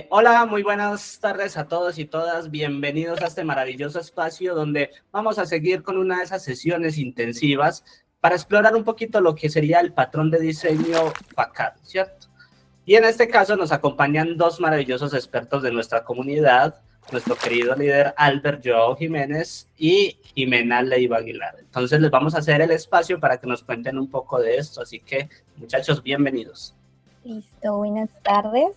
Hola, muy buenas tardes a todos y todas. Bienvenidos a este maravilloso espacio donde vamos a seguir con una de esas sesiones intensivas para explorar un poquito lo que sería el patrón de diseño FACAD, ¿cierto? Y en este caso nos acompañan dos maravillosos expertos de nuestra comunidad, nuestro querido líder Albert Joao Jiménez y Jimena Leiva Aguilar. Entonces les vamos a hacer el espacio para que nos cuenten un poco de esto. Así que, muchachos, bienvenidos. Listo, buenas tardes.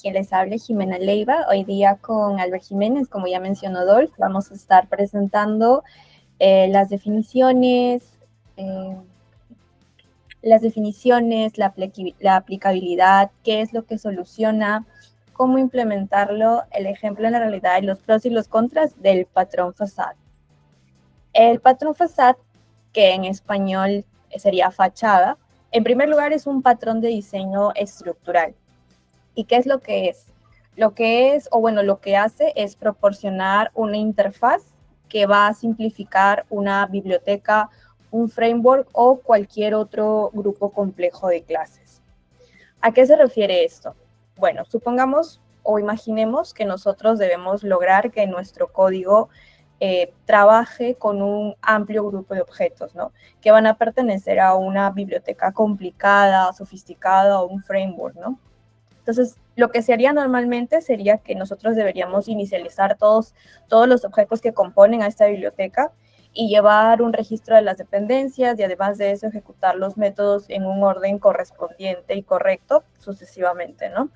Quien les hable, Jimena Leiva. Hoy día con Albert Jiménez, como ya mencionó Dolph, vamos a estar presentando las definiciones, la aplicabilidad, qué es lo que soluciona, cómo implementarlo, el ejemplo en la realidad y los pros y los contras del patrón FACAD. El patrón FACAD, que en español sería fachada, en primer lugar es un patrón de diseño estructural. ¿Y qué es lo que es? Lo que hace es proporcionar una interfaz que va a simplificar una biblioteca, un framework o cualquier otro grupo complejo de clases. ¿A qué se refiere esto? Bueno, supongamos o imaginemos que nosotros debemos lograr que nuestro código trabaje con un amplio grupo de objetos, ¿no? Que van a pertenecer a una biblioteca complicada, sofisticada o un framework, ¿no? Entonces, lo que se haría normalmente sería que nosotros deberíamos inicializar todos los objetos que componen a esta biblioteca y llevar un registro de las dependencias y además de eso ejecutar los métodos en un orden correspondiente y correcto sucesivamente, ¿no?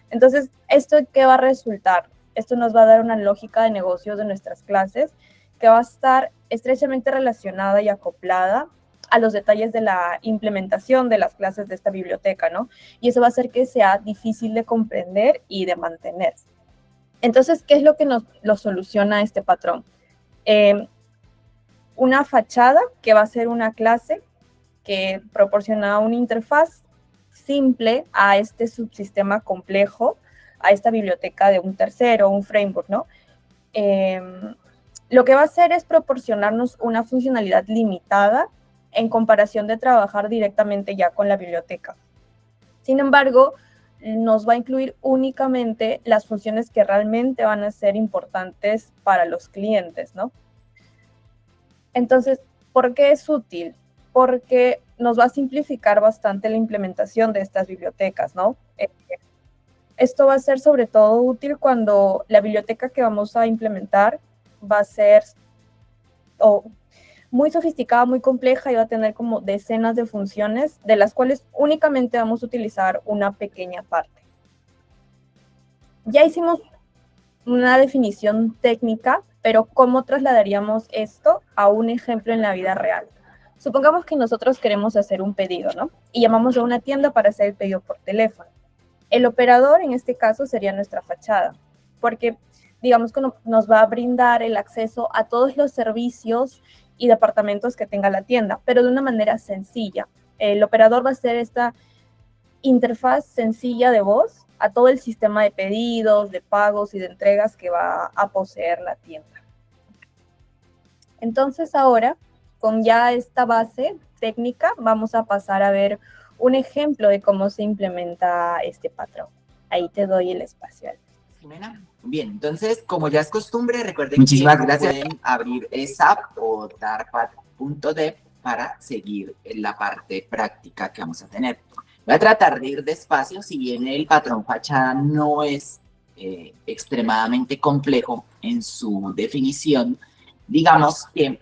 Entonces, ¿esto qué va a resultar? Esto nos va a dar una lógica de negocios de nuestras clases que va a estar estrechamente relacionada y acoplada a los detalles de la implementación de las clases de esta biblioteca, ¿no? Y eso va a hacer que sea difícil de comprender y de mantener. Entonces, ¿qué es lo que lo soluciona este patrón? Una fachada que va a ser una clase que proporciona una interfaz simple a este subsistema complejo, a esta biblioteca de un tercero, un framework, ¿no? Lo que va a hacer es proporcionarnos una funcionalidad limitada en comparación de trabajar directamente ya con la biblioteca. Sin embargo, nos va a incluir únicamente las funciones que realmente van a ser importantes para los clientes, ¿no? Entonces, ¿por qué es útil? Porque nos va a simplificar bastante la implementación de estas bibliotecas, ¿no? Esto va a ser sobre todo útil cuando la biblioteca que vamos a implementar va a ser muy sofisticada, muy compleja y va a tener como decenas de funciones de las cuales únicamente vamos a utilizar una pequeña parte. Ya hicimos una definición técnica, pero ¿cómo trasladaríamos esto a un ejemplo en la vida real? Supongamos que nosotros queremos hacer un pedido, ¿no? Y llamamos a una tienda para hacer el pedido por teléfono. El operador, en este caso, sería nuestra fachada, porque digamos que nos va a brindar el acceso a todos los servicios y departamentos que tenga la tienda, pero de una manera sencilla. El operador va a ser esta interfaz sencilla de voz a todo el sistema de pedidos, de pagos y de entregas que va a poseer la tienda. Entonces ahora, con ya esta base técnica, vamos a pasar a ver un ejemplo de cómo se implementa este patrón. Ahí te doy el espacio. Jimena. Bien, entonces, como ya es costumbre, recuerden muchísimas gracias. Pueden abrir SAP o darpad.dev para seguir en la parte práctica que vamos a tener. Voy a tratar de ir despacio, si bien el patrón fachada no es extremadamente complejo en su definición, digamos que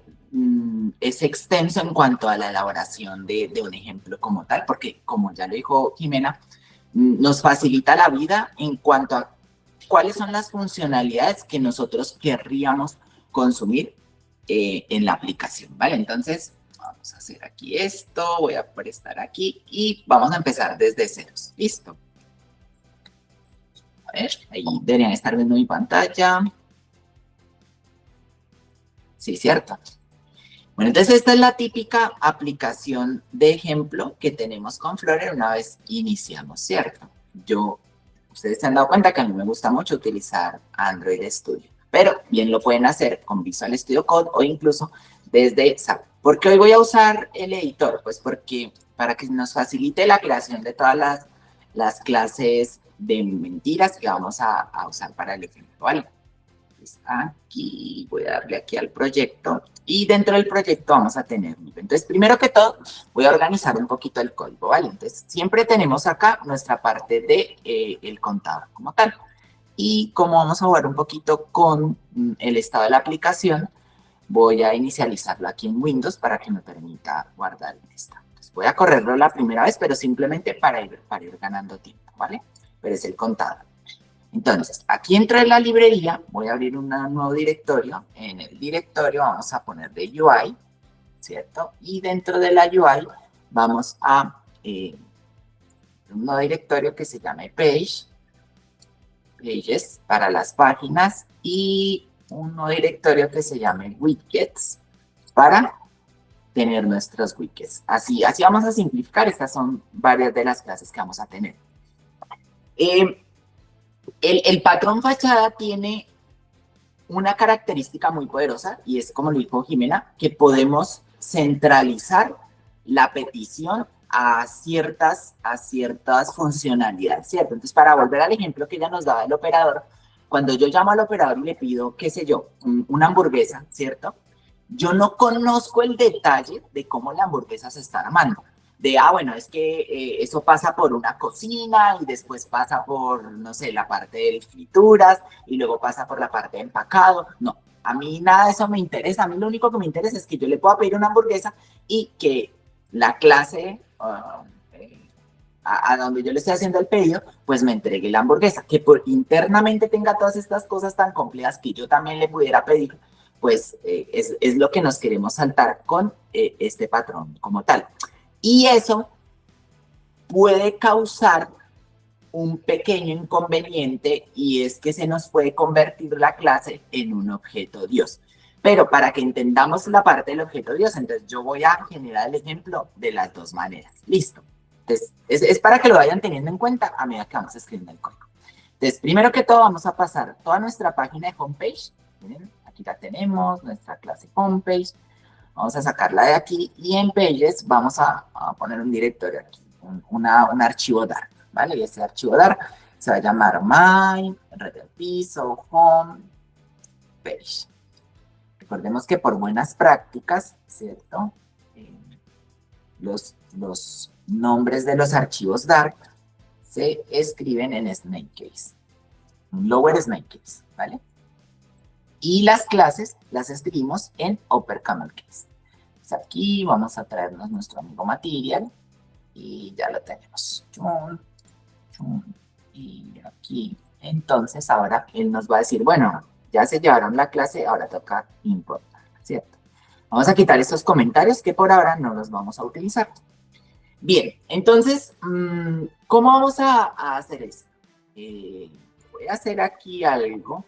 es extenso en cuanto a la elaboración de un ejemplo como tal, porque como ya lo dijo Jimena, nos facilita la vida en cuanto a cuáles son las funcionalidades que nosotros querríamos consumir en la aplicación, ¿vale? Entonces, vamos a hacer aquí esto, voy a prestar aquí y vamos a empezar desde ceros. ¿Listo? A ver, ahí deberían estar viendo mi pantalla. Sí, ¿cierto? Bueno, entonces esta es la típica aplicación de ejemplo que tenemos con Flutter una vez iniciamos, ¿cierto? Ustedes se han dado cuenta que a mí me gusta mucho utilizar Android Studio, pero bien lo pueden hacer con Visual Studio Code o incluso desde SAP. ¿Por qué hoy voy a usar el editor? Pues porque para que nos facilite la creación de todas las las clases de mentiras que vamos a usar para el ejemplo, ¿vale? Entonces, aquí voy a darle aquí al proyecto y dentro del proyecto vamos a tener nivel. Entonces, primero que todo, voy a organizar un poquito el código, ¿vale? Entonces, siempre tenemos acá nuestra parte de el contador como tal. Y como vamos a jugar un poquito con el estado de la aplicación, voy a inicializarlo aquí en Windows para que me permita guardar en esta. Entonces, voy a correrlo la primera vez, pero simplemente para ir ganando tiempo, ¿vale? Pero es el contador. Entonces, aquí dentro de la librería voy a abrir un nuevo directorio. En el directorio vamos a poner de UI, ¿cierto? Y dentro de la UI vamos a un nuevo directorio que se llame Pages para las páginas y un nuevo directorio que se llame Widgets para tener nuestros widgets. Así vamos a simplificar. Estas son varias de las clases que vamos a tener. El patrón fachada tiene una característica muy poderosa y es, como lo dijo Jimena, que podemos centralizar la petición a ciertas funcionalidades, ¿cierto? Entonces, para volver al ejemplo que ella nos daba del operador, cuando yo llamo al operador y le pido, qué sé yo, una hamburguesa, ¿cierto? Yo no conozco el detalle de cómo la hamburguesa se está armando. Bueno, es que eso pasa por una cocina y después pasa por, no sé, la parte de frituras y luego pasa por la parte de empacado. No, a mí nada de eso me interesa. A mí lo único que me interesa es que yo le pueda pedir una hamburguesa y que la clase a donde yo le estoy haciendo el pedido, pues me entregue la hamburguesa. Que internamente tenga todas estas cosas tan complejas que yo también le pudiera pedir, pues es lo que nos queremos saltar con este patrón como tal. Y eso puede causar un pequeño inconveniente y es que se nos puede convertir la clase en un objeto Dios. Pero para que entendamos la parte del objeto Dios, entonces yo voy a generar el ejemplo de las dos maneras. Listo. Entonces, es para que lo vayan teniendo en cuenta a medida que vamos escribiendo el código. Entonces, primero que todo vamos a pasar toda nuestra página de homepage. Miren, aquí la tenemos, nuestra clase homepage. Vamos a sacarla de aquí y en Pages vamos a poner un directorio aquí, un archivo Dark, ¿vale? Y ese archivo Dark se va a llamar My, red del piso, home, page. Recordemos que por buenas prácticas, ¿cierto? Los nombres de los archivos Dark se escriben en snake case, un lower snake case, ¿vale? Y las clases las escribimos en upper camel case. Entonces aquí vamos a traernos nuestro amigo material y ya lo tenemos. Y aquí, entonces ahora él nos va a decir, bueno, ya se llevaron la clase, ahora toca importarla, ¿cierto? Vamos a quitar estos comentarios que por ahora no los vamos a utilizar. Bien, entonces, ¿cómo vamos a hacer esto? Voy a hacer aquí algo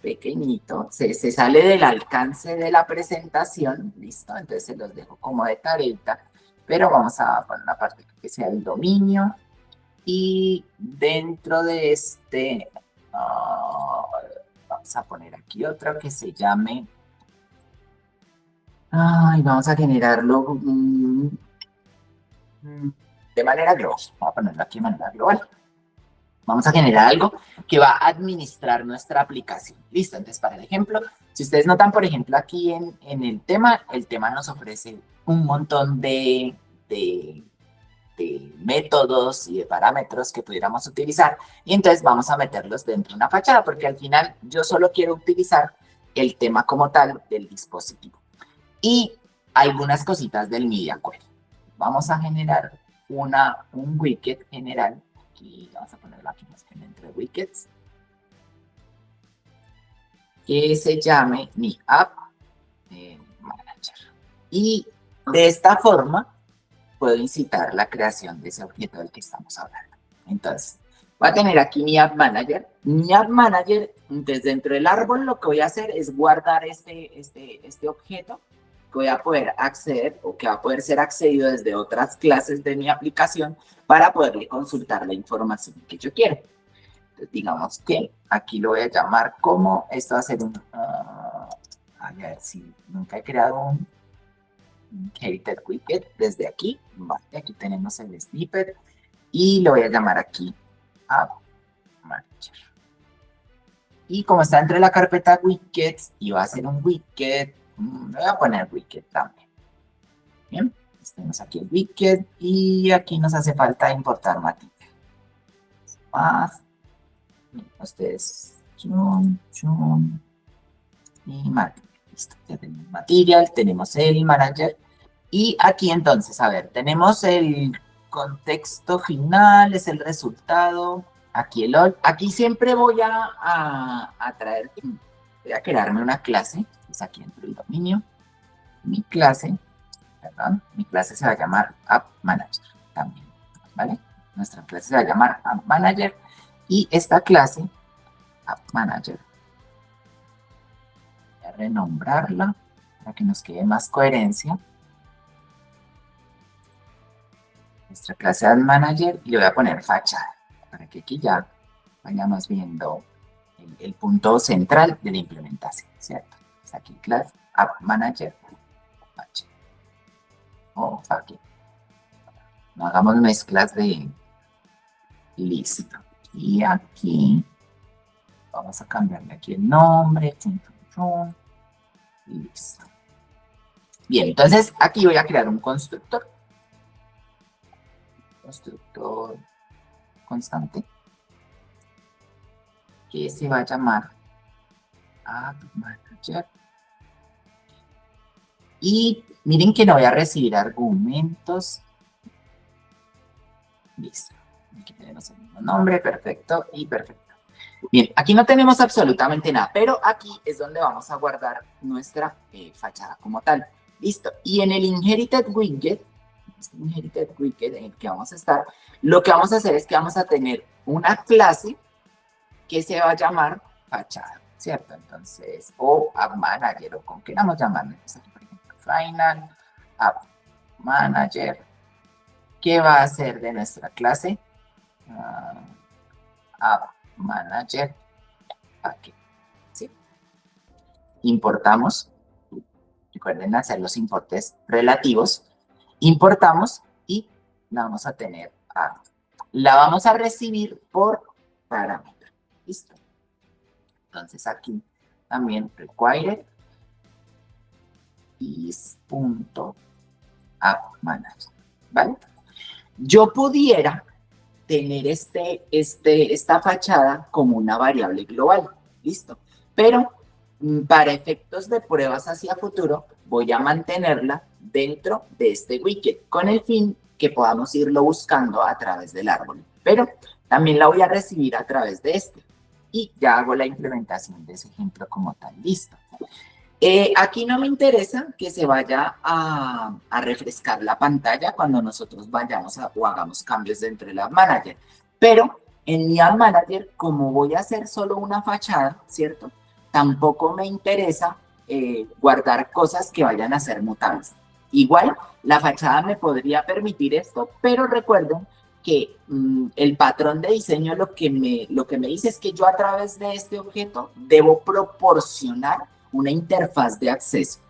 pequeñito, se sale del alcance de la presentación, listo, entonces se los dejo como de tareita, pero vamos a poner una parte que sea el dominio y dentro de este vamos a poner aquí otro que se llame, vamos a generarlo de manera global, vamos a ponerlo aquí de manera global. Vamos a generar algo que va a administrar nuestra aplicación. Listo, entonces para el ejemplo, si ustedes notan, por ejemplo, aquí en el tema nos ofrece un montón de métodos y de parámetros que pudiéramos utilizar y entonces vamos a meterlos dentro de una fachada porque al final yo solo quiero utilizar el tema como tal del dispositivo y algunas cositas del media query. Vamos a generar un widget general. Aquí vamos a ponerlo aquí entre widgets que se llame mi app manager y de esta forma puedo incitar la creación de ese objeto del que estamos hablando. Entonces voy a tener aquí mi app manager, entonces dentro del árbol lo que voy a hacer es guardar este objeto que voy a poder acceder o que va a poder ser accedido desde otras clases de mi aplicación para poderle consultar la información que yo quiero. Entonces, digamos que aquí lo voy a llamar como, esto va a ser a ver si nunca he creado un inherited widget desde aquí. Vale, aquí tenemos el snippet y lo voy a llamar aquí App Manager. Y como está dentro de la carpeta widgets y va a ser un widget, le voy a poner widget también. Bien, tenemos aquí el widget y aquí nos hace falta importar material. Más, ustedes, chum, y material. Listo, ya tenemos material, tenemos el manager. Y aquí entonces, a ver, tenemos el contexto final, es el resultado. Aquí el all. Aquí siempre voy a traer, voy a crearme una clase. Es aquí dentro del dominio. Mi clase se va a llamar App Manager también, ¿vale? Nuestra clase se va a llamar App Manager. Y esta clase, App Manager, voy a renombrarla para que nos quede más coherencia. Nuestra clase App Manager y le voy a poner fachada para que aquí ya vayamos viendo el punto central de la implementación, ¿cierto? Está aquí clase App Manager, fachada. Aquí. No hagamos mezclas de listo. Y aquí vamos a cambiarle aquí el nombre. Listo. Bien, entonces aquí voy a crear un constructor. Constructor constante que se va a llamar App Manager. Y miren que no voy a recibir argumentos. Listo. Aquí tenemos el mismo nombre, perfecto y perfecto. Bien, aquí no tenemos absolutamente nada, pero aquí es donde vamos a guardar nuestra fachada como tal. Listo. Y en el Inherited Widget, en el que vamos a estar, lo que vamos a hacer es que vamos a tener una clase que se va a llamar fachada, ¿cierto? Entonces, o App Manager, o como queramos llamarlo. Por ejemplo, Final App Manager. ¿Qué va a hacer de nuestra clase? App Manager. Aquí. ¿Sí? Importamos. Recuerden hacer los importes relativos. Importamos y la vamos a tener a. La vamos a recibir por parámetro. ¿Listo? Entonces aquí también required is.appManager. ¿Vale? Yo pudiera tener esta fachada como una variable global. ¿Listo? Pero para efectos de pruebas hacia futuro, voy a mantenerla dentro de este widget con el fin que podamos irlo buscando a través del árbol. Pero también la voy a recibir a través de este. Y ya hago la implementación de ese ejemplo como tal. Listo. Aquí no me interesa que se vaya a refrescar la pantalla cuando nosotros vayamos o hagamos cambios dentro del App Manager. Pero en mi App Manager, como voy a hacer solo una fachada, ¿cierto? Tampoco me interesa guardar cosas que vayan a ser mutables. Igual, la fachada me podría permitir esto, pero recuerden que el patrón de diseño lo que me dice es que yo a través de este objeto debo proporcionar una interfaz de acceso.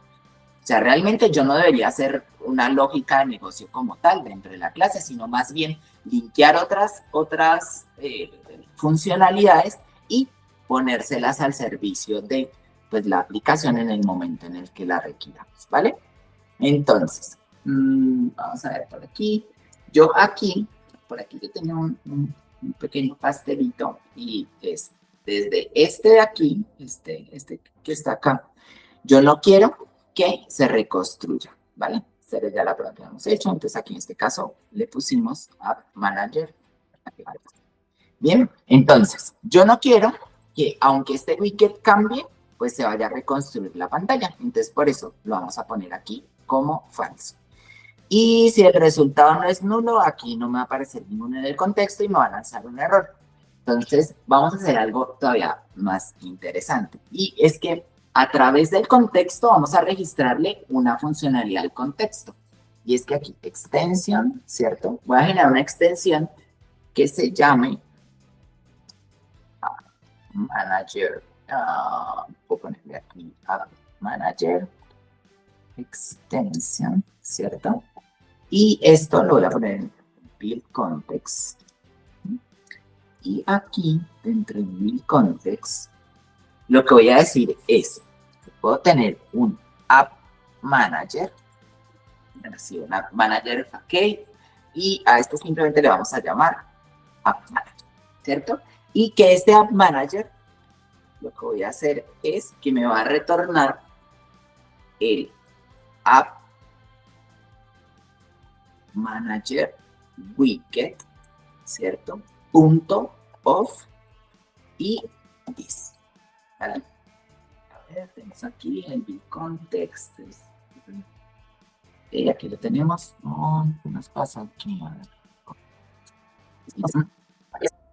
O sea, realmente yo no debería hacer una lógica de negocio como tal dentro de la clase, sino más bien linkear otras funcionalidades y ponérselas al servicio de pues, la aplicación en el momento en el que la requiramos, ¿vale? Entonces, vamos a ver por aquí. Por aquí yo tenía un pequeño pastelito y desde este de aquí, este que está acá, yo no quiero que se reconstruya, ¿vale? Esta ya la prueba que hemos hecho, entonces aquí en este caso le pusimos App Manager. Bien, entonces, yo no quiero que aunque este widget cambie, pues se vaya a reconstruir la pantalla. Entonces, por eso lo vamos a poner aquí como falso. Y si el resultado no es nulo, aquí no me va a aparecer ninguno en el contexto y me va a lanzar un error. Entonces, vamos a hacer algo todavía más interesante. Y es que a través del contexto vamos a registrarle una funcionalidad al contexto. Y es que aquí, extensión, ¿cierto? Voy a generar una extensión que se llame Manager. Voy a ponerle aquí Manager Extension, ¿cierto? Y esto lo voy a poner en build context. Y aquí, dentro de build context, lo que voy a decir es, puedo tener un app manager, así, un app manager, ok, y a esto simplemente le vamos a llamar app manager, ¿cierto? Y que este app manager, lo que voy a hacer es que me va a retornar el app manager widget, ¿cierto? Punto of y this, ¿vale? A ver, tenemos aquí el build context. Y aquí lo tenemos. Oh, ¿qué nos pasa aquí? A ver.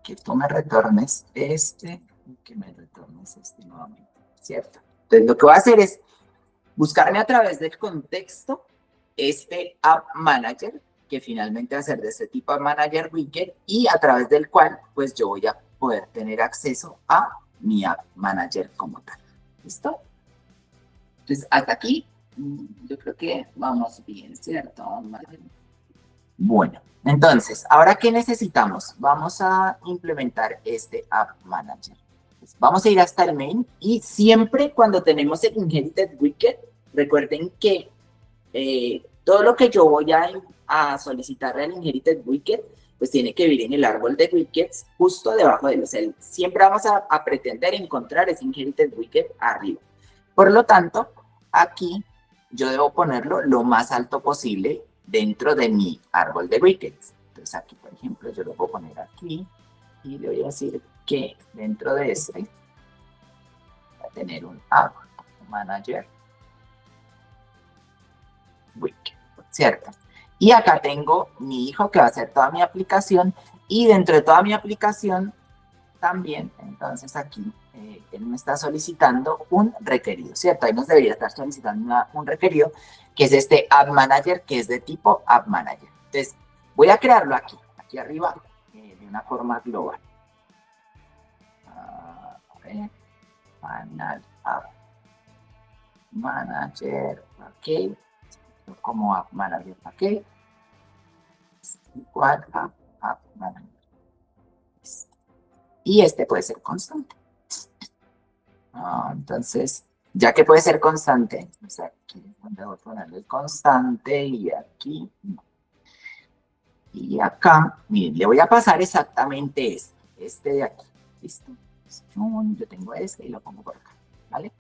Que tú me retornes este, que me retornes este nuevamente, ¿cierto? Entonces lo que voy a hacer es buscarme a través del contexto este app manager, que finalmente va a ser de este tipo app manager widget, y a través del cual pues yo voy a poder tener acceso a mi app manager como tal. ¿Listo? Entonces hasta aquí yo creo que vamos bien, ¿cierto? Bueno, entonces, ¿ahora qué necesitamos? Vamos a implementar este App Manager. Pues vamos a ir hasta el main y siempre cuando tenemos el Inherited Widget, recuerden que todo lo que yo voy a solicitarle al Inherited Widget, pues tiene que vir en el árbol de widgets justo debajo de los cells. Siempre vamos a pretender encontrar ese Inherited Widget arriba. Por lo tanto, aquí yo debo ponerlo lo más alto posible dentro de mi árbol de widgets. Entonces aquí, por ejemplo, yo lo puedo poner aquí y le voy a decir que dentro de este va a tener un App Manager Widget, ¿cierto? Y acá tengo mi hijo que va a hacer toda mi aplicación y dentro de toda mi aplicación también, entonces aquí él me está solicitando un requerido, ¿cierto? Ahí nos debería estar solicitando un requerido, que es este App Manager, que es de tipo App Manager. Entonces, voy a crearlo aquí arriba, de una forma global. A ver, Final App Manager, ok, como App Manager, ok, igual a App Manager. Y este puede ser constante. Entonces, ya que puede ser constante, pues aquí voy a ponerle constante y aquí no. Y acá, miren, le voy a pasar exactamente este de aquí. ¿Listo? Yo tengo este y lo pongo por acá, ¿vale?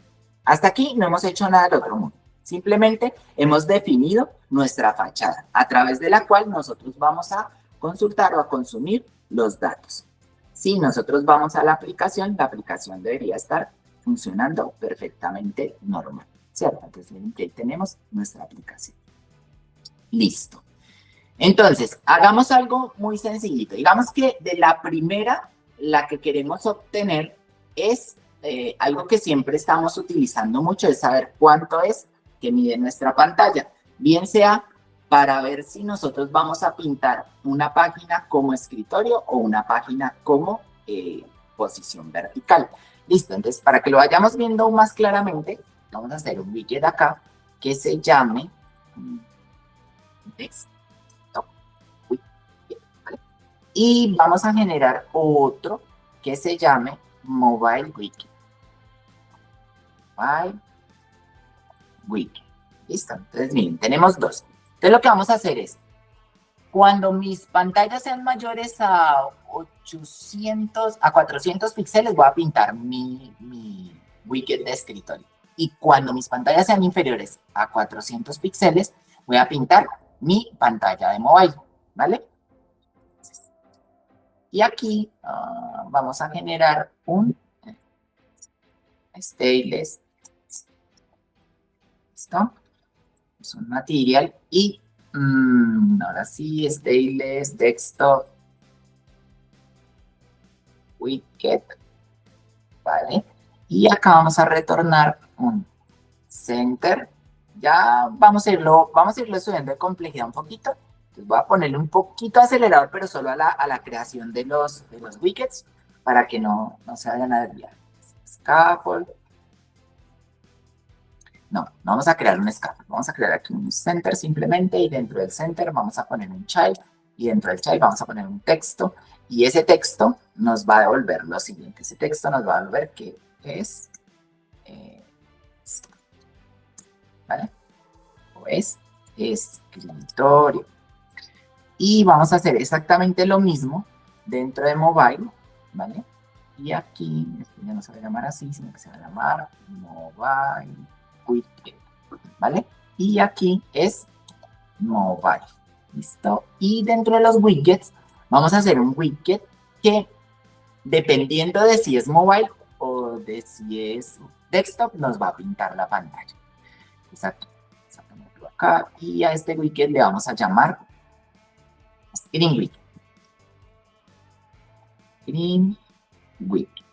Hasta aquí no hemos hecho nada del otro mundo. Simplemente hemos definido nuestra fachada, a través de la cual nosotros vamos a consultar o a consumir los datos. Si nosotros vamos a la aplicación debería estar funcionando perfectamente normal, ¿cierto? Entonces, miren que ahí tenemos nuestra aplicación. Listo. Entonces, hagamos algo muy sencillito. Digamos que de la primera, la que queremos obtener es algo que siempre estamos utilizando mucho, es saber cuánto es que mide nuestra pantalla. Bien sea para ver si nosotros vamos a pintar una página como escritorio o una página como posición vertical. Listo, entonces para que lo vayamos viendo más claramente, vamos a hacer un widget acá que se llame desktop widget, ¿vale? Y vamos a generar otro que se llame mobile widget. Mobile widget. Listo, entonces miren, tenemos dos. Entonces lo que vamos a hacer es, cuando mis pantallas sean mayores a 400 píxeles, voy a pintar mi widget de escritorio. Y cuando mis pantallas sean inferiores a 400 píxeles, voy a pintar mi pantalla de mobile, ¿vale? Y aquí vamos a generar un stateless. ¿Listo? Es un material y ahora sí, stateless desktop widget, ¿vale? Y acá vamos a retornar un center. Ya vamos a irlo subiendo de complejidad un poquito. Entonces voy a ponerle un poquito acelerador, pero solo a la creación de los widgets para que no se vayan a desviar. Scaffold. No vamos a crear un scaffold. Vamos a crear aquí un center simplemente y dentro del center vamos a poner un child y dentro del child vamos a poner un texto, y ese texto nos va a devolver lo siguiente. Ese texto nos va a devolver que es, ¿vale? O es escritorio. Y vamos a hacer exactamente lo mismo dentro de mobile, ¿vale? Y aquí, esto ya no se va a llamar así, sino que se va a llamar mobile widget, ¿vale? Y aquí es mobile, ¿listo? Y dentro de los widgets, vamos a hacer un widget que, dependiendo de si es mobile o de si es desktop, nos va a pintar la pantalla. Exacto. Vamos a ponerlo acá, y a este widget le vamos a llamar Screen Widget. Screen Widget.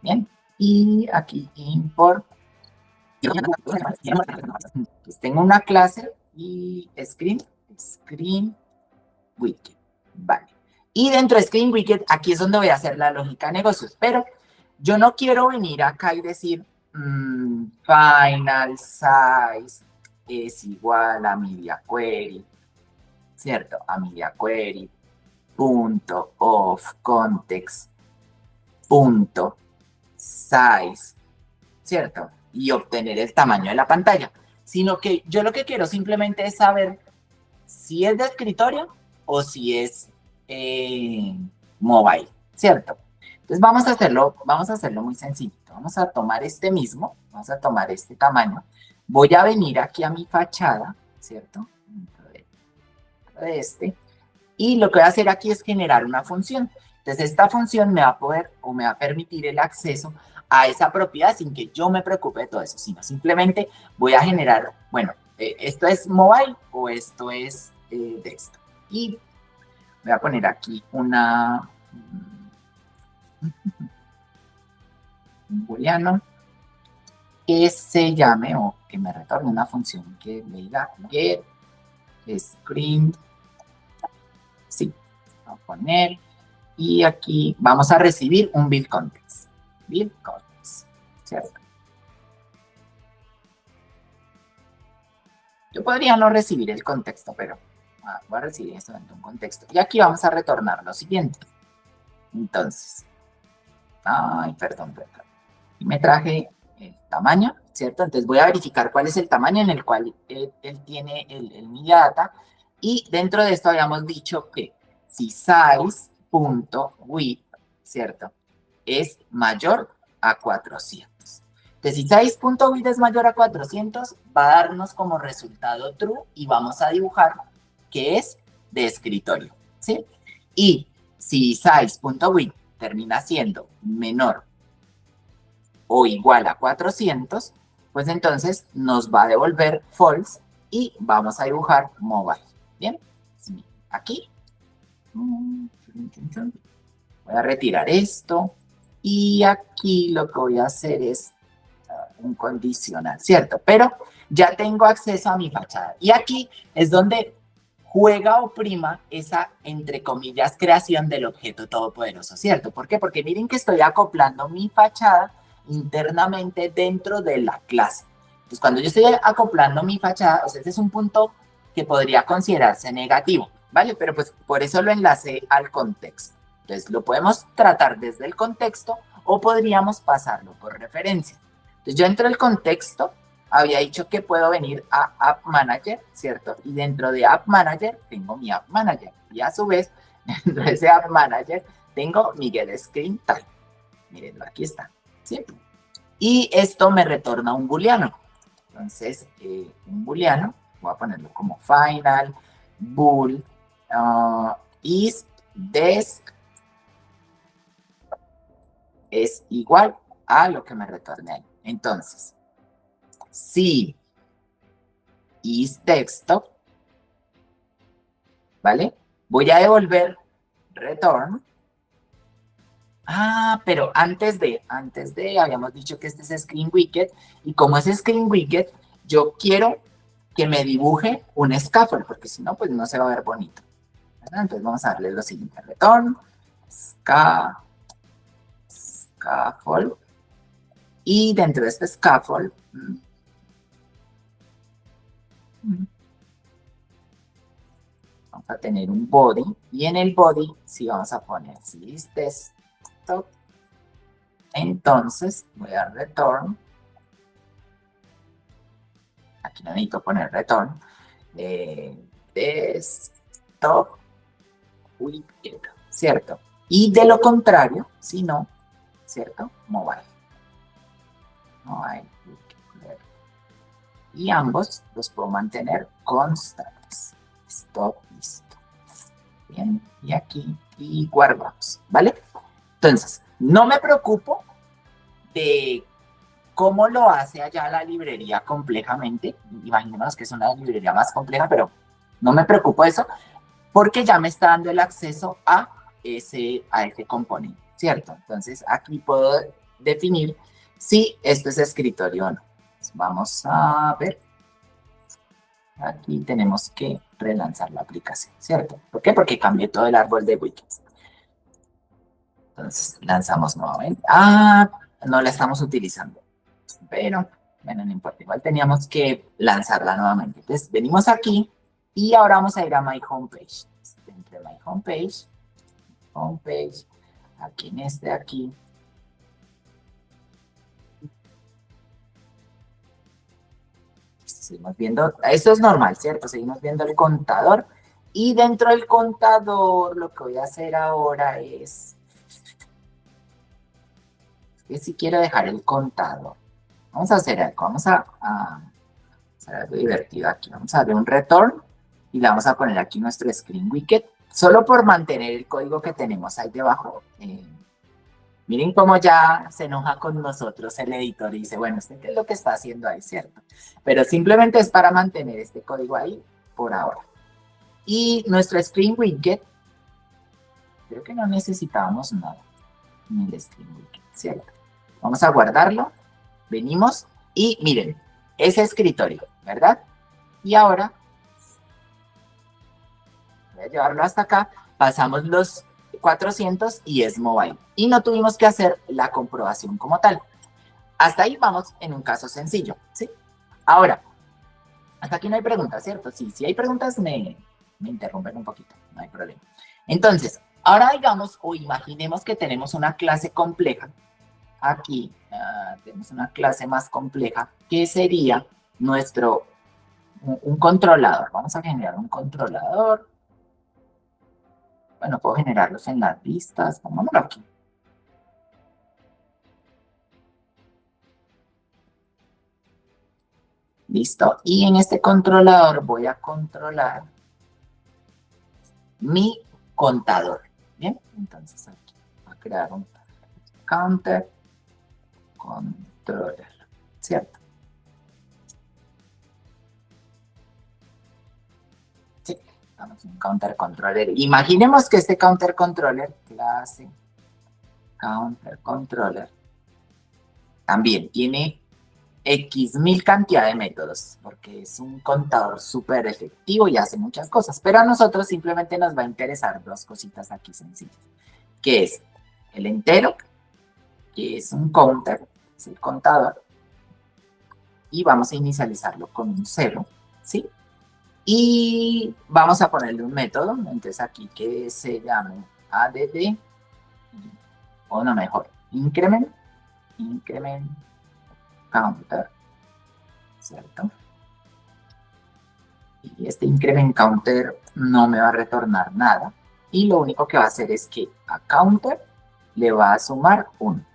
Bien. Y aquí import. Pues tengo una clase y Screen Widget. Vale. Y dentro de Screen Widget, aquí es donde voy a hacer la lógica de negocios. Pero yo no quiero venir acá y decir final size es igual a media query, ¿cierto? A media query punto of context punto size, ¿cierto? Y obtener el tamaño de la pantalla, sino que yo lo que quiero simplemente es saber si es de escritorio o si es mobile, ¿cierto? Entonces vamos a hacerlo muy sencillito. Vamos a tomar este mismo, vamos a tomar este tamaño, voy a venir aquí a mi fachada, ¿cierto? Dentro de este, y lo que voy a hacer aquí es generar una función. Entonces esta función me va a poder o me va a permitir el acceso a esa propiedad sin que yo me preocupe de todo eso, sino simplemente voy a generar, bueno, esto es mobile o esto es desktop. Y voy a poner aquí un booleano que se llame o que me retorne una función que le diga get screen. Sí, voy a poner, y aquí vamos a recibir un build context. Build context, ¿cierto? Yo podría no recibir el contexto, pero voy a recibir esto dentro de un contexto. Y aquí vamos a retornar lo siguiente. Entonces, perdón. Y me traje el tamaño, ¿cierto? Entonces voy a verificar cuál es el tamaño en el cual él tiene el media data. Y dentro de esto habíamos dicho que si size.width, ¿cierto? Es mayor a 400. Entonces, si size.width es mayor a 400, va a darnos como resultado true y vamos a dibujar que es de escritorio, ¿sí? Y si size.width termina siendo menor o igual a 400, pues entonces nos va a devolver false y vamos a dibujar mobile. Bien, sí, aquí voy a retirar esto y aquí lo que voy a hacer es un condicional, ¿cierto? Pero ya tengo acceso a mi fachada y aquí es donde juega o prima esa, entre comillas, creación del objeto todopoderoso, ¿cierto? ¿Por qué? Porque miren que estoy acoplando mi fachada internamente dentro de la clase. Entonces, cuando yo estoy acoplando mi fachada, o sea, ese es un punto que podría considerarse negativo, ¿vale? Pero pues por eso lo enlacé al contexto. Entonces, lo podemos tratar desde el contexto o podríamos pasarlo por referencia. Entonces, yo dentro del contexto había dicho que puedo venir a App Manager, ¿cierto? Y dentro de App Manager tengo mi App Manager. Y a su vez, dentro de ese App Manager tengo mi getScreenType. Mírenlo, aquí está, ¿sí? Y esto me retorna un booleano. Entonces, un booleano, voy a ponerlo como final, bool, is desk es igual a lo que me retorne ahí. Entonces, si is desktop, ¿vale? Voy a devolver return. Pero antes de, habíamos dicho que este es Screen Widget, y como es Screen Widget, yo quiero que me dibuje un scaffold, porque si no, pues no se va a ver bonito, ¿verdad? Entonces vamos a darle lo siguiente, return, scaffold, y dentro de este scaffold, vamos a tener un body, y en el body sí vamos a poner sys desktop. Entonces voy a return, aquí no necesito poner return, desktop widget, ¿cierto? Y de lo contrario, si no, ¿cierto? Mobile. Mobile widget. Y ambos los puedo mantener constantes. Stop, listo. Bien, y aquí, y guardamos, ¿vale? Entonces, no me preocupo de cómo lo hace allá la librería complejamente. Imaginémonos que es una librería más compleja, pero no me preocupo de eso, porque ya me está dando el acceso a ese componente, ¿cierto? Entonces, aquí puedo definir si esto es escritorio o no. Entonces, vamos a ver. Aquí tenemos que relanzar la aplicación, ¿cierto? ¿Por qué? Porque cambié todo el árbol de widgets. Entonces, lanzamos nuevamente. Ah, no la estamos utilizando. Pero, bueno, no importa. Igual teníamos que lanzarla nuevamente. Entonces, venimos aquí y ahora vamos a ir a My Homepage. Entre My Homepage, aquí en este de aquí. Seguimos viendo, esto es normal, ¿cierto? Seguimos viendo el contador. Y dentro del contador, lo que voy a hacer ahora es que si quiero dejar el contador, vamos a hacer algo, vamos a hacer algo divertido aquí. Vamos a darle un return y le vamos a poner aquí nuestro screen widget, solo por mantener el código que tenemos ahí debajo. Miren cómo ya se enoja con nosotros el editor y dice, bueno, ¿usted qué es lo que está haciendo ahí, cierto? Pero simplemente es para mantener este código ahí por ahora. Y nuestro screen widget, creo que no necesitábamos nada en el screen widget, ¿cierto? Vamos a guardarlo, venimos y miren, ese escritorio, ¿verdad? Y ahora, voy a llevarlo hasta acá, pasamos los 400 y es mobile. Y no tuvimos que hacer la comprobación como tal. Hasta ahí vamos en un caso sencillo, ¿sí? Ahora, hasta aquí no hay preguntas, ¿cierto? Sí, si hay preguntas me interrumpen un poquito, no hay problema. Entonces, ahora digamos o imaginemos que tenemos una clase compleja. Aquí tenemos una clase más compleja que sería un controlador. Vamos a generar un controlador. Bueno, puedo generarlos en las listas. Pongámoslo aquí. Listo. Y en este controlador voy a controlar mi contador. Bien, entonces aquí voy a crear un counter controller, ¿cierto? Sí, damos un counter controller. Imaginemos que este counter controller, clase counter controller, también tiene X mil cantidad de métodos, porque es un contador súper efectivo y hace muchas cosas, pero a nosotros simplemente nos va a interesar dos cositas aquí sencillas, que es el entero, que es un counter, es el contador, y vamos a inicializarlo con un 0, ¿sí? Y vamos a ponerle un método, entonces aquí que se llame add, o no mejor, increment counter, ¿cierto? Y este increment counter no me va a retornar nada, y lo único que va a hacer es que a counter le va a sumar 1.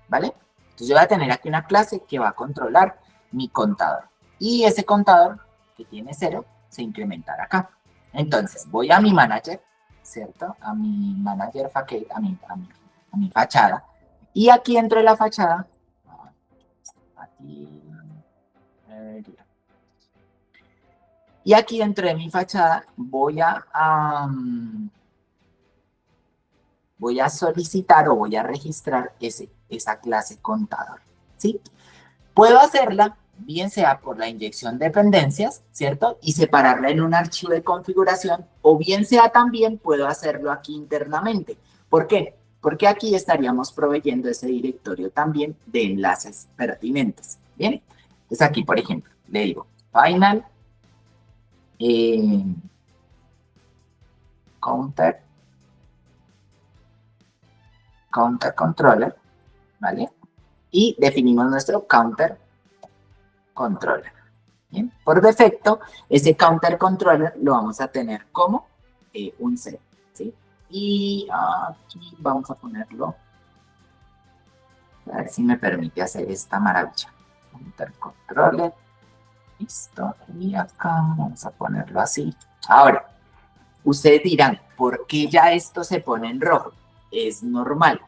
¿Vale? Entonces yo voy a tener aquí una clase que va a controlar mi contador. Y ese contador que tiene 0 se incrementará acá. Entonces voy a mi manager, ¿cierto? A mi manager facade, a mi fachada. Y aquí dentro de la fachada, y aquí dentro de mi fachada voy a solicitar o voy a registrar esa clase contador, ¿sí? Puedo hacerla, bien sea por la inyección de dependencias, ¿cierto? Y separarla en un archivo de configuración, o bien sea también puedo hacerlo aquí internamente. ¿Por qué? Porque aquí estaríamos proveyendo ese directorio también de enlaces pertinentes, ¿bien? Entonces aquí, por ejemplo, le digo final, counter controller, ¿vale? Y definimos nuestro counter controller. Bien. Por defecto, ese counter controller lo vamos a tener como un 0, ¿sí? Y aquí vamos a ponerlo, a ver si me permite hacer esta maravilla. Counter controller, listo, y acá vamos a ponerlo así. Ahora, ustedes dirán, ¿por qué ya esto se pone en rojo? Es normal.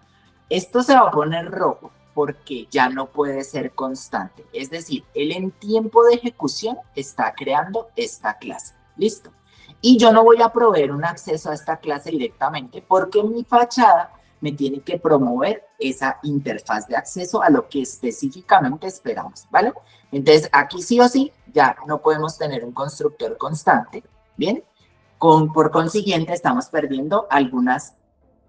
Esto se va a poner rojo porque ya no puede ser constante. Es decir, él en tiempo de ejecución está creando esta clase. ¿Listo? Y yo no voy a proveer un acceso a esta clase directamente porque mi fachada me tiene que promover esa interfaz de acceso a lo que específicamente esperamos, ¿vale? Entonces, aquí sí o sí, ya no podemos tener un constructor constante, ¿bien? Por consiguiente, estamos perdiendo algunas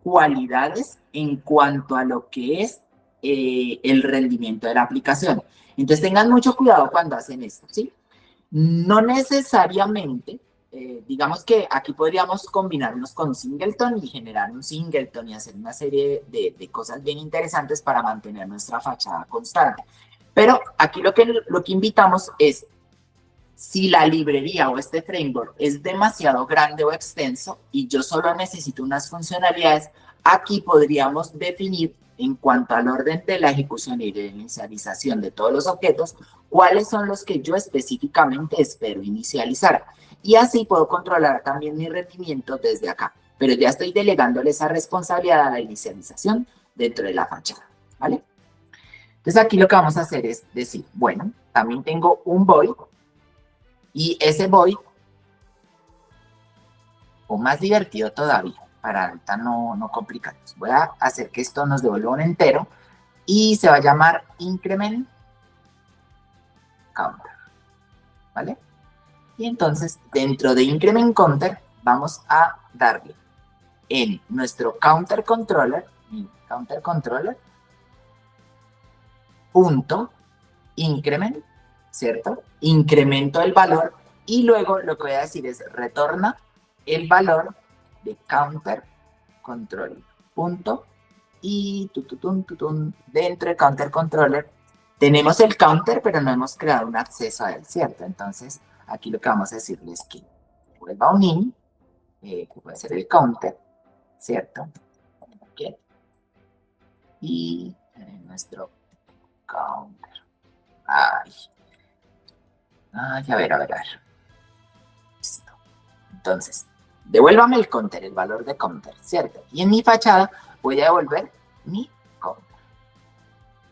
cualidades en cuanto a lo que es el rendimiento de la aplicación. Entonces tengan mucho cuidado cuando hacen esto, ¿sí? No necesariamente, digamos que aquí podríamos combinarnos con Singleton y generar un Singleton y hacer una serie de cosas bien interesantes para mantener nuestra fachada constante. Pero aquí lo que invitamos es, si la librería o este framework es demasiado grande o extenso y yo solo necesito unas funcionalidades, aquí podríamos definir en cuanto al orden de la ejecución y de inicialización de todos los objetos, cuáles son los que yo específicamente espero inicializar. Y así puedo controlar también mi rendimiento desde acá. Pero ya estoy delegándole esa responsabilidad a la inicialización dentro de la fachada, ¿vale? Entonces aquí lo que vamos a hacer es decir, bueno, también tengo un void. Y ese void, o más divertido todavía, para ahorita no complicarnos, voy a hacer que esto nos devuelva un entero y se va a llamar increment counter, ¿vale? Y entonces, dentro de increment counter, vamos a darle en nuestro counter controller, punto increment, ¿cierto? Incremento el valor y luego lo que voy a decir es retorna el valor de counter controller, punto, y dentro de counter controller tenemos el counter, pero no hemos creado un acceso a él, ¿cierto? Entonces, aquí lo que vamos a decirle es que vuelva un in, que puede ser el counter, ¿cierto? Okay. Y nuestro counter. Ay, a ver. Listo. Entonces, devuélvame el counter, el valor de counter, ¿cierto? Y en mi fachada voy a devolver mi counter.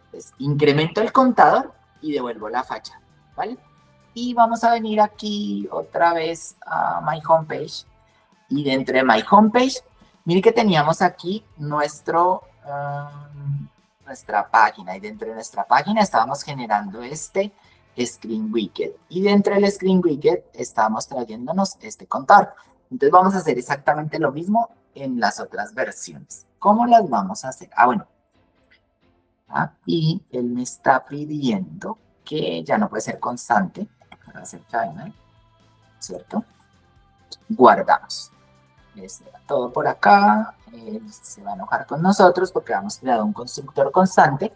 Entonces, incremento el contador y devuelvo la fachada, ¿vale? Y vamos a venir aquí otra vez a My Homepage. Y dentro de My Homepage, miren que teníamos aquí nuestra página. Y dentro de nuestra página estábamos generando este Screen Widget. Y dentro del Screen Widget estábamos trayéndonos este contador. Entonces vamos a hacer exactamente lo mismo en las otras versiones. ¿Cómo las vamos a hacer? Bueno. Aquí él me está pidiendo que ya no puede ser constante. Para hacer final, ¿cierto? Guardamos. Todo por acá. Él se va a enojar con nosotros porque hemos creado un constructor constante.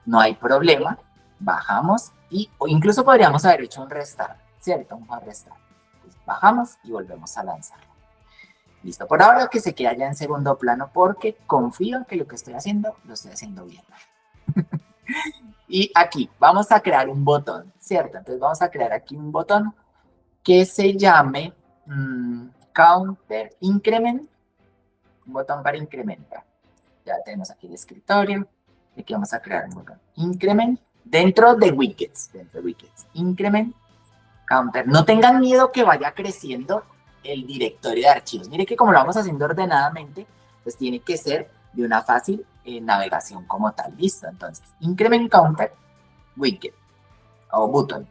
No hay problema. Bajamos o incluso podríamos haber hecho un restart, ¿cierto? Un hard restart. Pues bajamos y volvemos a lanzarlo. Listo. Por ahora que se queda ya en segundo plano porque confío en que lo que estoy haciendo lo estoy haciendo bien. Y aquí vamos a crear un botón, ¿cierto? Entonces vamos a crear aquí un botón que se llame counter increment, un botón para incrementar. Ya tenemos aquí el escritorio. Aquí vamos a crear un botón increment dentro de widgets, increment counter. No tengan miedo que vaya creciendo el directorio de archivos. Mire que como lo vamos haciendo ordenadamente, pues tiene que ser de una fácil navegación como tal. Listo, entonces, increment counter, widget, o button,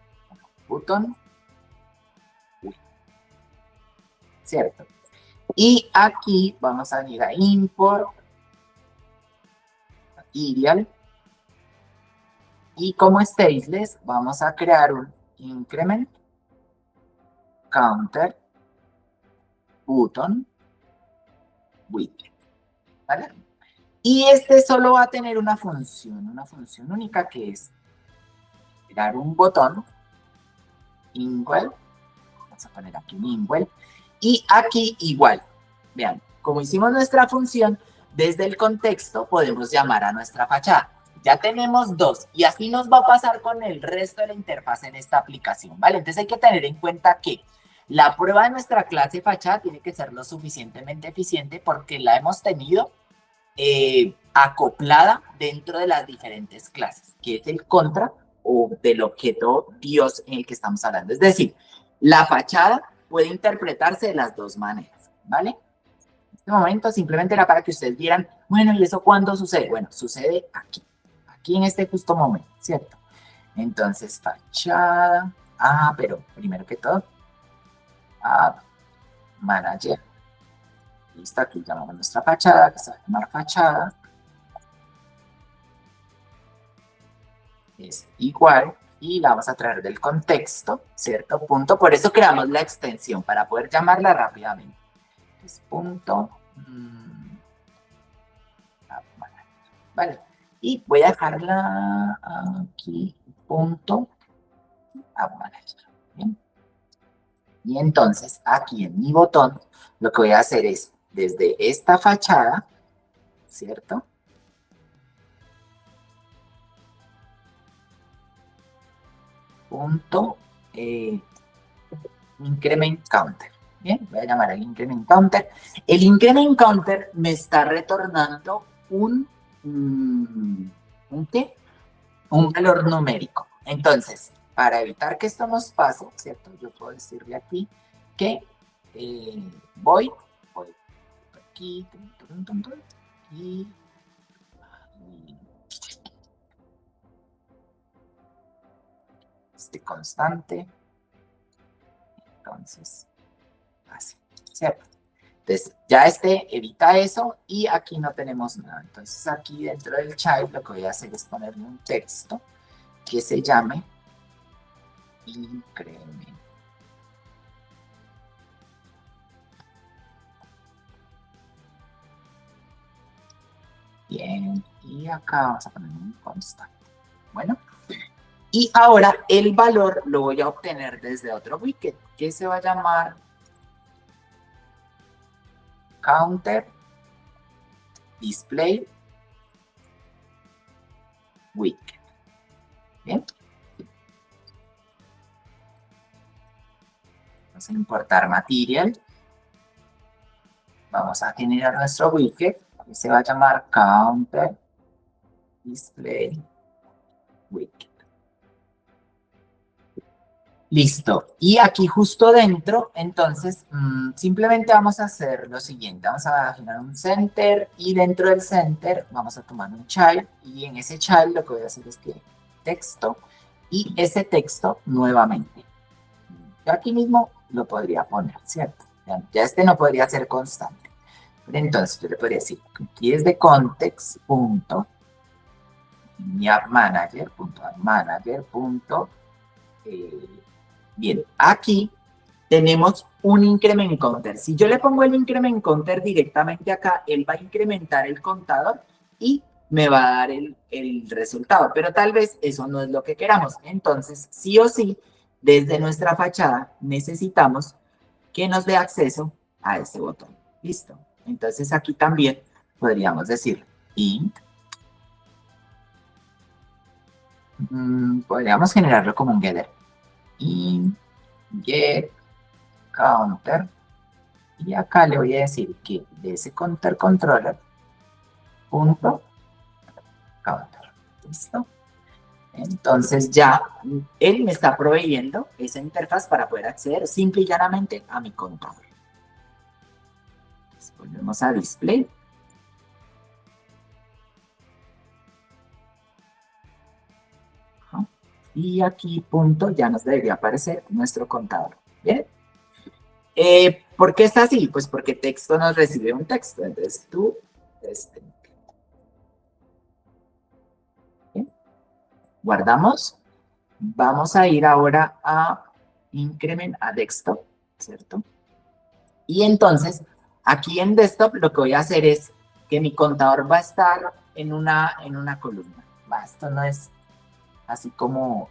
¿cierto? Y aquí vamos a ir a import, material, y como stateless vamos a crear un increment, counter, button, widget, ¿vale? Y este solo va a tener una función única, que es crear un botón, igual, vamos a poner aquí un igual, y aquí igual, vean, como hicimos nuestra función, desde el contexto podemos llamar a nuestra fachada. Ya tenemos dos, y así nos va a pasar con el resto de la interfaz en esta aplicación, ¿vale? Entonces hay que tener en cuenta que la prueba de nuestra clase fachada tiene que ser lo suficientemente eficiente porque la hemos tenido acoplada dentro de las diferentes clases, que es el contra o del objeto Dios en el que estamos hablando. Es decir, la fachada puede interpretarse de las dos maneras, ¿vale? En este momento simplemente era para que ustedes vieran, bueno, ¿y eso cuándo sucede? Bueno, sucede aquí en este justo momento, ¿cierto? Entonces, fachada, pero primero que todo, App Manager. Listo, aquí llamamos nuestra fachada, que se va a llamar fachada. Es igual, y la vamos a traer del contexto, ¿cierto? Punto, por eso creamos la extensión, para poder llamarla rápidamente. Es punto, vale, y voy a dejarla aquí, punto, ¿bien? Y entonces, aquí en mi botón, lo que voy a hacer es, desde esta fachada, ¿cierto? Punto increment counter. Bien, voy a llamar al increment counter. El increment counter me está retornando un ¿qué? Un valor numérico. Entonces, para evitar que esto nos pase, ¿cierto? Yo puedo decirle aquí que voy aquí, y este constante, entonces, así, ¿cierto? Entonces, ya evita eso y aquí no tenemos nada. Entonces, aquí dentro del child lo que voy a hacer es ponerle un texto que se llame increment. Bien, y acá vamos a poner un constante. Bueno, y ahora el valor lo voy a obtener desde otro widget que se va a llamar counter display widget. Bien. Vamos a importar material. Vamos a generar nuestro widget que se va a llamar counter display widget. Listo. Y aquí justo dentro, entonces, simplemente vamos a hacer lo siguiente. Vamos a generar un center y dentro del center vamos a tomar un child y en ese child lo que voy a hacer es que texto y ese texto nuevamente. Yo aquí mismo lo podría poner, ¿cierto? Ya este no podría ser constante. Pero entonces yo le podría decir, aquí es de context, punto, mi app manager, bien, aquí tenemos un increment counter. Si yo le pongo el increment counter directamente acá, él va a incrementar el contador y me va a dar el resultado. Pero tal vez eso no es lo que queramos. Entonces, sí o sí, desde nuestra fachada necesitamos que nos dé acceso a ese botón. Listo. Entonces aquí también podríamos decir int. Podríamos generarlo como un getter. Int get counter. Y acá le voy a decir que de ese counter controller punto counter. ¿Listo? Entonces ya él me está proveyendo esa interfaz para poder acceder simple y llanamente a mi contador. Entonces, volvemos a display. Y aquí punto ya nos debería aparecer nuestro contador. ¿Bien? ¿Por qué está así? Pues porque texto nos recibe un texto. Entonces tú, ¿bien? Guardamos. Vamos a ir ahora a Increment a Desktop, ¿cierto? Y entonces, aquí en Desktop lo que voy a hacer es que mi contador va a estar en una columna. Esto no es así como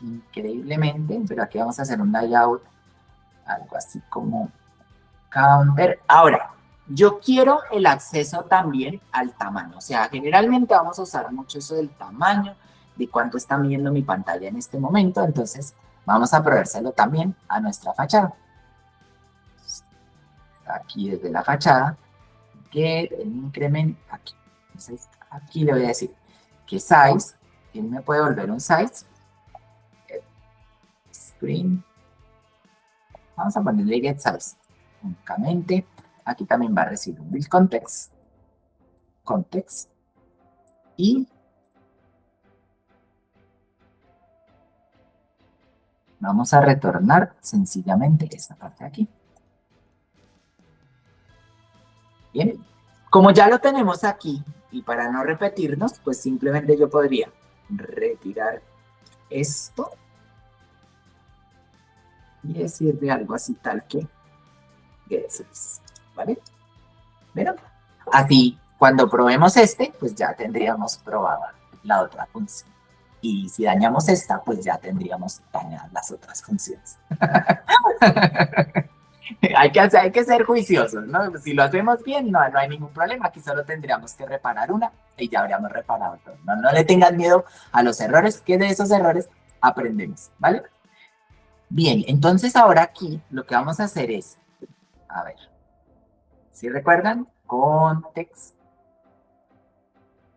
increíblemente, pero aquí vamos a hacer un layout, algo así como counter. Ahora, yo quiero el acceso también al tamaño. O sea, generalmente vamos a usar mucho eso del tamaño, de cuánto está midiendo mi pantalla en este momento. Entonces, vamos a proveérselo también a nuestra fachada. Aquí desde la fachada, get el increment aquí. Entonces, aquí le voy a decir que size, él me puede volver un size. Screen. Vamos a ponerle get size únicamente. Aquí también va a recibir un build context. Y vamos a retornar sencillamente esta parte de aquí. Bien, como ya lo tenemos aquí, y para no repetirnos, pues simplemente yo podría retirar esto y decirle algo así tal que get size, ¿vale? Pero así, cuando probemos este, pues ya tendríamos probada la otra función. Y si dañamos esta, pues ya tendríamos dañadas las otras funciones. hay que ser juiciosos, ¿no? Si lo hacemos bien, no hay ningún problema. Aquí solo tendríamos que reparar una y ya habríamos reparado todo. No le tengan miedo a los errores, que de esos errores aprendemos, ¿vale? Bien, entonces ahora aquí lo que vamos a hacer es, a ver, ¿sí recuerdan? Context.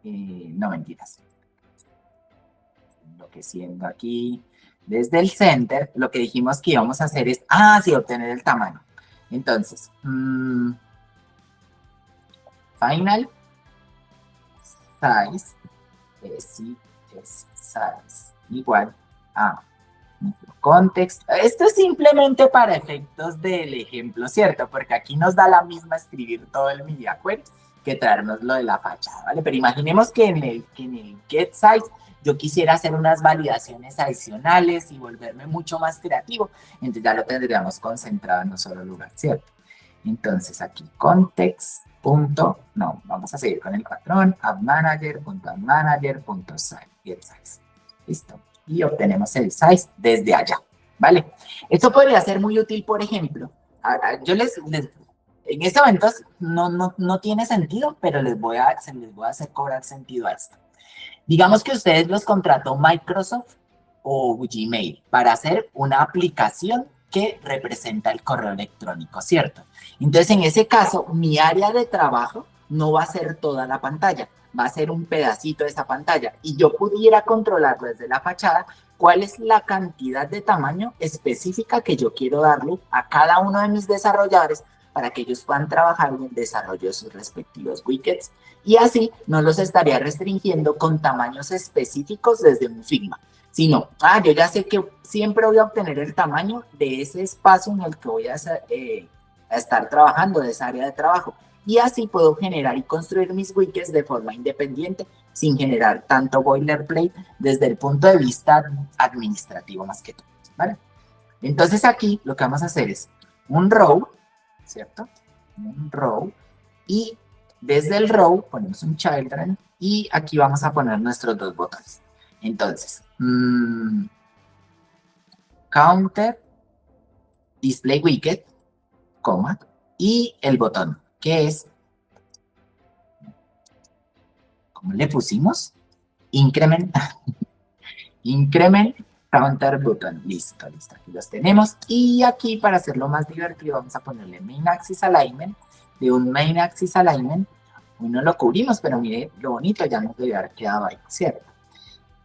No, mentiras. Enloqueciendo aquí. Desde el center, lo que dijimos que íbamos a hacer es, sí, obtener el tamaño. Entonces, final size, sí, es size, igual a context. Esto es simplemente para efectos del ejemplo, ¿cierto? Porque aquí nos da la misma escribir todo el media query que traernos lo de la fachada, ¿vale? Pero imaginemos que en el get size yo quisiera hacer unas validaciones adicionales y volverme mucho más creativo, entonces ya lo tendríamos concentrado en un solo lugar, ¿cierto? Entonces aquí context, no, vamos a seguir con el patrón, addManager.addManager.size, get size, listo, y obtenemos el size desde allá, ¿vale? Esto podría ser muy útil, por ejemplo, yo en este momento no tiene sentido, pero les voy a hacer cobrar sentido a esto. Digamos que ustedes los contrató Microsoft o Gmail para hacer una aplicación que representa el correo electrónico, ¿cierto? Entonces, en ese caso, mi área de trabajo no va a ser toda la pantalla, va a ser un pedacito de esa pantalla. Y yo pudiera controlarlo desde la fachada, cuál es la cantidad de tamaño específica que yo quiero darle a cada uno de mis desarrolladores para que ellos puedan trabajar en el desarrollo de sus respectivos widgets. Y así no los estaría restringiendo con tamaños específicos desde un Figma, sino, yo ya sé que siempre voy a obtener el tamaño de ese espacio en el que voy a estar trabajando, de esa área de trabajo. Y así puedo generar y construir mis widgets de forma independiente, sin generar tanto boilerplate desde el punto de vista administrativo más que todo, ¿vale? Entonces aquí lo que vamos a hacer es un row, ¿cierto? Un row, y desde el row ponemos un children y aquí vamos a poner nuestros dos botones. Entonces, counter, display widget, coma, y el botón, que es, ¿cómo le pusimos? Increment counter button. Listo, aquí los tenemos. Y aquí, para hacerlo más divertido, vamos a ponerle main axis alignment. De un main axis alignment, no lo cubrimos, pero mire lo bonito, ya nos debe haber quedado ahí, ¿cierto?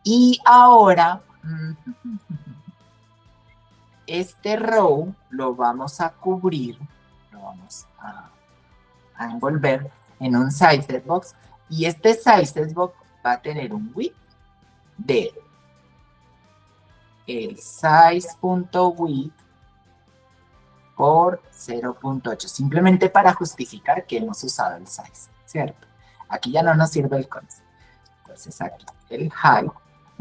Y ahora, este row lo vamos a cubrir, lo vamos a envolver en un sized box. Y este sized box va a tener un width de el size.width por 0.8, simplemente para justificar que hemos usado el size, ¿cierto? Aquí ya no nos sirve el concept. Entonces aquí el height,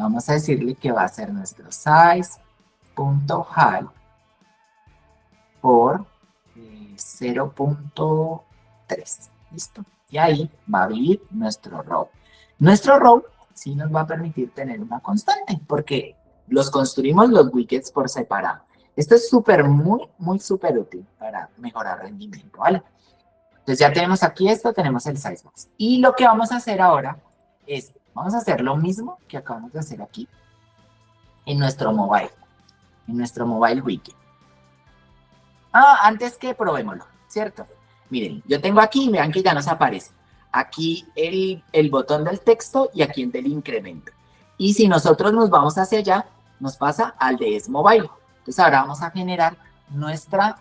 Vamos a decirle que va a ser nuestro size.height por 0.3. ¿Listo? Y ahí va a vivir nuestro row. Nuestro row sí nos va a permitir tener una constante, porque los construimos los widgets por separado. Esto es muy súper útil para mejorar rendimiento, ¿vale? Entonces ya tenemos aquí esto, tenemos el sizebox. Y lo que vamos a hacer ahora es, vamos a hacer lo mismo que acabamos de hacer aquí en nuestro mobile widget. Antes que probémoslo, ¿cierto? Miren, yo tengo aquí, vean que ya nos aparece. Aquí el botón del texto y aquí el del incremento. Y si nosotros nos vamos hacia allá, nos pasa al de S-Mobile. Entonces ahora vamos a generar nuestra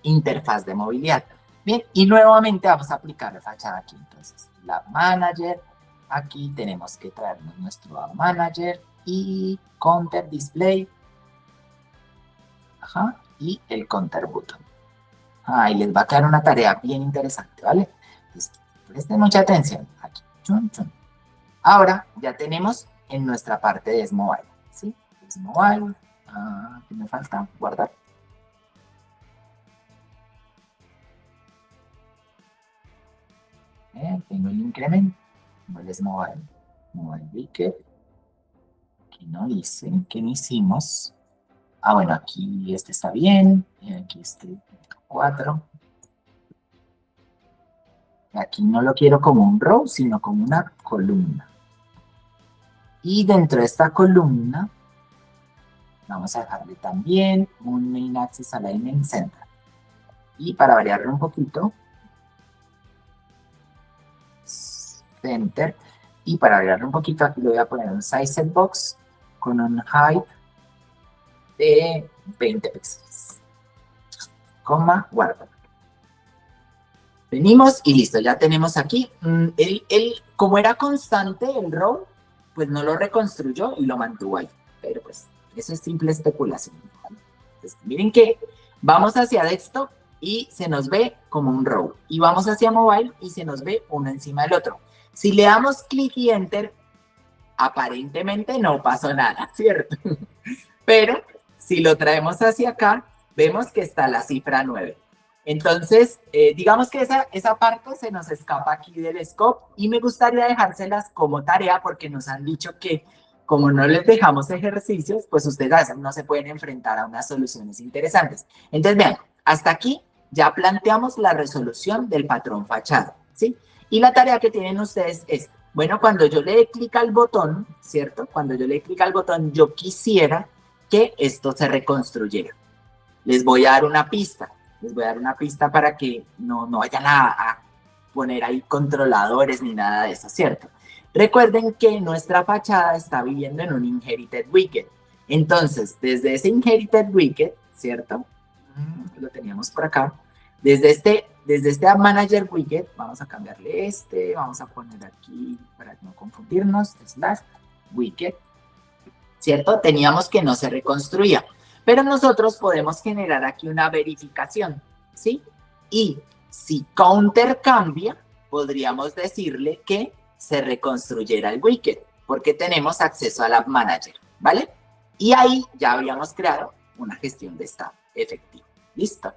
interfaz de movilidad. Bien, y nuevamente vamos a aplicar la fachada aquí. Entonces, la Manager, aquí tenemos que traernos nuestro App Manager y Counter Display. Y el Counter Button. Y les va a quedar una tarea bien interesante, ¿vale? Entonces, presten mucha atención. Aquí, chun, chun. Ahora ya tenemos en nuestra parte de S-Mobile, ¿sí? S-Mobile, ¿qué me falta? Guardar. Tengo el incremento, tengo el S-Mobile, Mobile Widget. Aquí no dice, ¿qué no hicimos? Bueno, aquí este está bien, y aquí este 4. Aquí no lo quiero como un row, sino como una columna. Y dentro de esta columna, vamos a dejarle también un Main Axis Alignment Center. Y para variarlo un poquito, Center. Y para variarlo un poquito, aquí le voy a poner un Size Set Box con un height de 20 píxeles. Guarda. Venimos y listo, ya tenemos aquí. Como era constante el row, pues no lo reconstruyó y lo mantuvo ahí. Pero pues, eso es simple especulación. Entonces, miren que vamos hacia desktop y se nos ve como un row. Y vamos hacia mobile y se nos ve uno encima del otro. Si le damos clic y enter, aparentemente no pasó nada, ¿cierto? Pero si lo traemos hacia acá, vemos que está la cifra 9. Entonces, digamos que esa parte se nos escapa aquí del scope y me gustaría dejárselas como tarea porque nos han dicho que como no les dejamos ejercicios, pues ustedes no se pueden enfrentar a unas soluciones interesantes. Entonces, vean, hasta aquí ya planteamos la resolución del patrón fachada, ¿sí? Y la tarea que tienen ustedes es, bueno, cuando yo le dé clic al botón, ¿cierto? Cuando yo le dé clic al botón, yo quisiera que esto se reconstruyera. Les voy a dar una pista. Les voy a dar una pista para que no vayan a poner ahí controladores ni nada de eso, ¿cierto? Recuerden que nuestra fachada está viviendo en un inherited widget. Entonces, desde ese inherited widget, ¿cierto? Lo teníamos por acá. Desde este App Manager widget, vamos a cambiarle vamos a poner aquí, para no confundirnos, slash widget, ¿cierto? Teníamos que no se reconstruía. Pero nosotros podemos generar aquí una verificación, ¿sí? Y si counter cambia, podríamos decirle que se reconstruyera el widget, porque tenemos acceso al App Manager, ¿vale? Y ahí ya habríamos creado una gestión de estado efectiva. ¿Listo?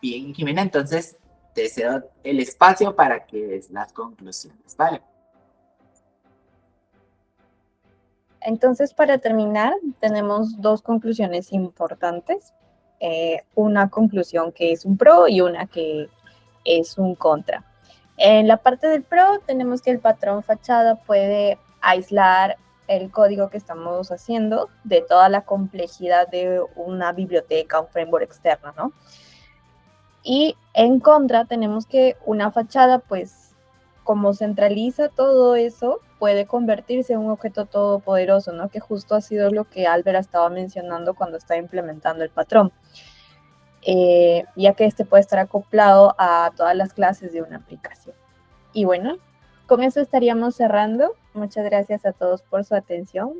Bien, Jimena, entonces te cedo el espacio para que des las conclusiones, ¿vale? Entonces, para terminar, tenemos dos conclusiones importantes. Una conclusión que es un pro y una que es un contra. En la parte del pro, tenemos que el patrón fachada puede aislar el código que estamos haciendo de toda la complejidad de una biblioteca, un framework externo, ¿no? Y en contra, tenemos que una fachada, pues, como centraliza todo eso, puede convertirse en un objeto todopoderoso, ¿no? Que justo ha sido lo que Albert estaba mencionando cuando estaba implementando el patrón. Ya que este puede estar acoplado a todas las clases de una aplicación. Y bueno, con eso estaríamos cerrando. Muchas gracias a todos por su atención.